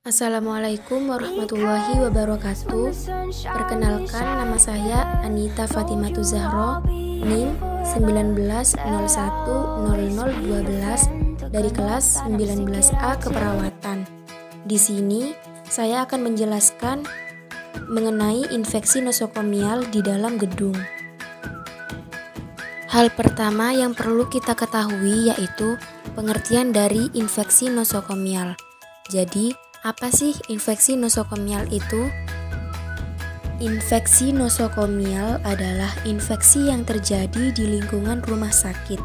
Assalamualaikum warahmatullahi wabarakatuh. Perkenalkan, nama saya Anita Fatimatu Zahro, NIM 19010012 dari kelas 19A Keperawatan. Di sini saya akan menjelaskan mengenai infeksi nosokomial di dalam gedung. Hal pertama yang perlu kita ketahui yaitu pengertian dari infeksi nosokomial. Jadi, apa sih infeksi nosokomial itu? Infeksi nosokomial adalah infeksi yang terjadi di lingkungan rumah sakit.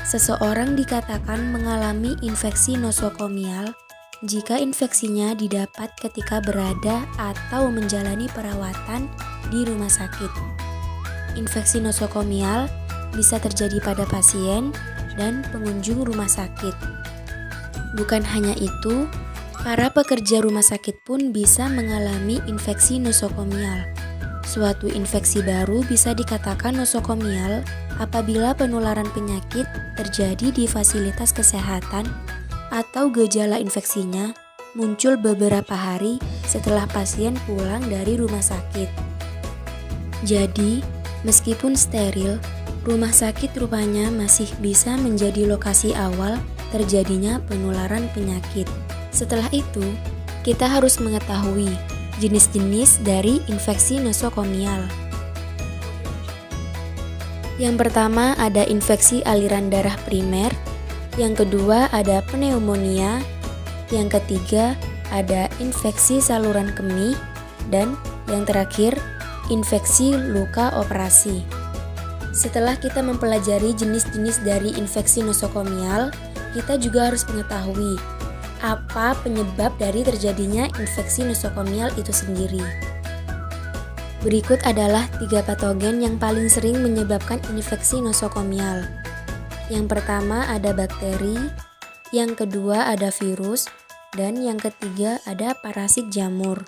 Seseorang dikatakan mengalami infeksi nosokomial jika infeksinya didapat ketika berada atau menjalani perawatan di rumah sakit. Infeksi nosokomial bisa terjadi pada pasien dan pengunjung rumah sakit. Bukan hanya itu, para pekerja rumah sakit pun bisa mengalami infeksi nosokomial. Suatu infeksi baru bisa dikatakan nosokomial apabila penularan penyakit terjadi di fasilitas kesehatan atau gejala infeksinya muncul beberapa hari setelah pasien pulang dari rumah sakit. Jadi, meskipun steril, rumah sakit rupanya masih bisa menjadi lokasi awal terjadinya penularan penyakit. Setelah itu, kita harus mengetahui jenis-jenis dari infeksi nosokomial. Yang pertama ada infeksi aliran darah primer, yang kedua ada pneumonia, yang ketiga ada infeksi saluran kemih, dan yang terakhir infeksi luka operasi. Setelah kita mempelajari jenis-jenis dari infeksi nosokomial, kita juga harus mengetahui apa penyebab dari terjadinya infeksi nosokomial itu sendiri. Berikut adalah 3 patogen yang paling sering menyebabkan infeksi nosokomial. Yang pertama ada bakteri, yang kedua ada virus, dan yang ketiga ada parasit jamur.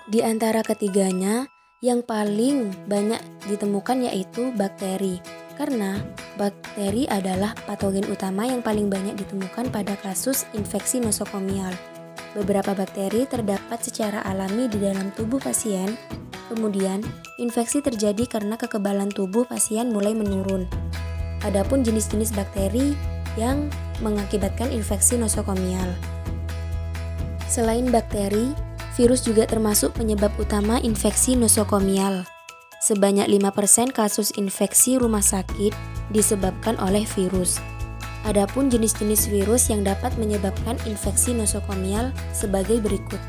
Di antara ketiganya, yang paling banyak ditemukan yaitu bakteri. Karena bakteri adalah patogen utama yang paling banyak ditemukan pada kasus infeksi nosokomial. Beberapa bakteri terdapat secara alami di dalam tubuh pasien, kemudian infeksi terjadi karena kekebalan tubuh pasien mulai menurun. Adapun jenis-jenis bakteri yang mengakibatkan infeksi nosokomial. Selain bakteri, virus juga termasuk penyebab utama infeksi nosokomial. Sebanyak 5% kasus infeksi rumah sakit disebabkan oleh virus. Adapun jenis-jenis virus yang dapat menyebabkan infeksi nosokomial sebagai berikut.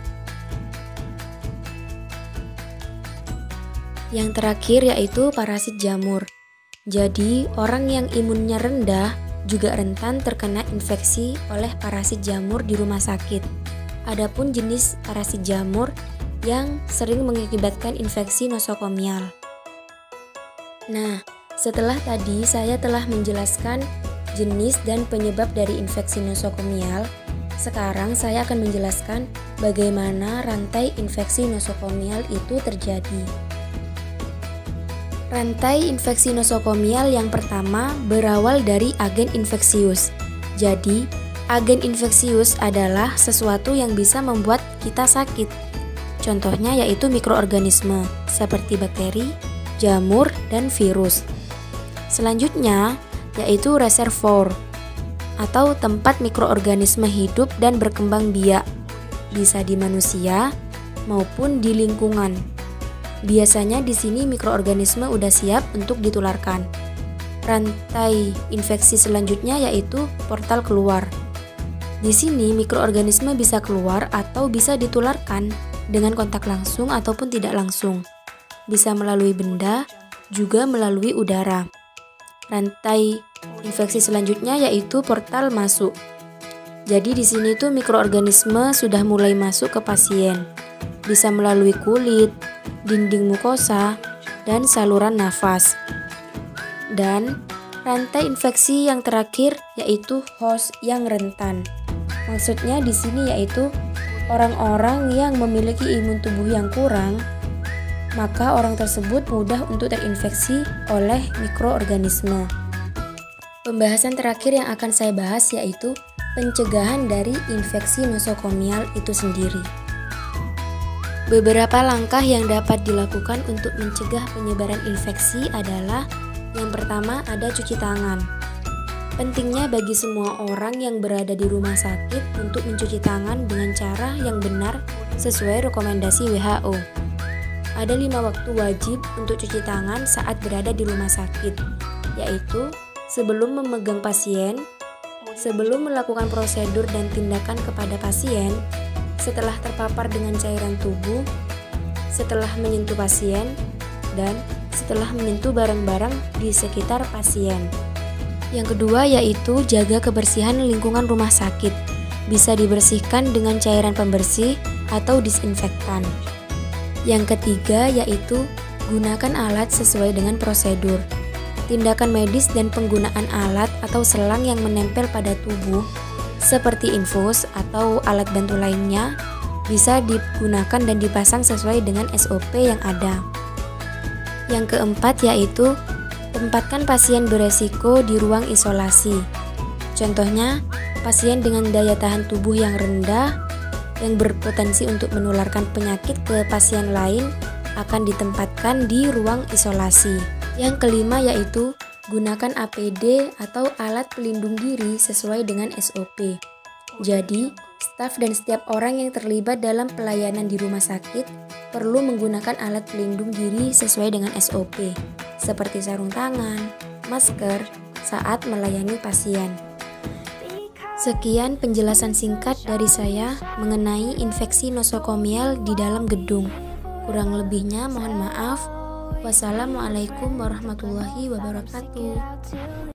Yang terakhir yaitu parasit jamur. Jadi, orang yang imunnya rendah juga rentan terkena infeksi oleh parasit jamur di rumah sakit. Adapun jenis parasit jamur yang sering mengakibatkan infeksi nosokomial. Nah, setelah tadi saya telah menjelaskan jenis dan penyebab dari infeksi nosokomial, sekarang saya akan menjelaskan bagaimana rantai infeksi nosokomial itu terjadi. Rantai infeksi nosokomial yang pertama berawal dari agen infeksius. Jadi, agen infeksius adalah sesuatu yang bisa membuat kita sakit. Contohnya yaitu mikroorganisme seperti bakteri, jamur, dan virus. Selanjutnya yaitu reservoir atau tempat mikroorganisme hidup dan berkembang biak, bisa di manusia maupun di lingkungan. Biasanya di sini mikroorganisme udah siap untuk ditularkan. Rantai infeksi selanjutnya yaitu portal keluar. Di sini mikroorganisme bisa keluar atau bisa ditularkan dengan kontak langsung ataupun tidak langsung. Bisa melalui benda, juga melalui udara. Rantai infeksi selanjutnya yaitu portal masuk. Jadi di sini tuh mikroorganisme sudah mulai masuk ke pasien. Bisa melalui kulit, dinding mukosa, dan saluran nafas. Dan rantai infeksi yang terakhir yaitu host yang rentan. Maksudnya di sini yaitu orang-orang yang memiliki imun tubuh yang kurang, maka orang tersebut mudah untuk terinfeksi oleh mikroorganisme. Pembahasan terakhir yang akan saya bahas yaitu pencegahan dari infeksi nosokomial itu sendiri. Beberapa langkah yang dapat dilakukan untuk mencegah penyebaran infeksi adalah yang pertama ada cuci tangan. Pentingnya bagi semua orang yang berada di rumah sakit untuk mencuci tangan dengan cara yang benar sesuai rekomendasi WHO. Ada 5 waktu wajib untuk cuci tangan saat berada di rumah sakit, yaitu sebelum memegang pasien, sebelum melakukan prosedur dan tindakan kepada pasien, setelah terpapar dengan cairan tubuh, setelah menyentuh pasien, dan setelah menyentuh barang-barang di sekitar pasien. Yang kedua yaitu jaga kebersihan lingkungan rumah sakit. Bisa dibersihkan dengan cairan pembersih atau disinfektan. Yang ketiga yaitu gunakan alat sesuai dengan prosedur. Tindakan medis dan penggunaan alat atau selang yang menempel pada tubuh seperti infus atau alat bantu lainnya bisa digunakan dan dipasang sesuai dengan SOP yang ada. Yang keempat yaitu tempatkan pasien beresiko di ruang isolasi. Contohnya, pasien dengan daya tahan tubuh yang rendah yang berpotensi untuk menularkan penyakit ke pasien lain akan ditempatkan di ruang isolasi. Yang kelima yaitu gunakan APD atau alat pelindung diri sesuai dengan SOP. Jadi, staf dan setiap orang yang terlibat dalam pelayanan di rumah sakit perlu menggunakan alat pelindung diri sesuai dengan SOP, seperti sarung tangan, masker, saat melayani pasien. Sekian penjelasan singkat dari saya mengenai infeksi nosokomial di dalam gedung. Kurang lebihnya mohon maaf. Wassalamualaikum warahmatullahi wabarakatuh.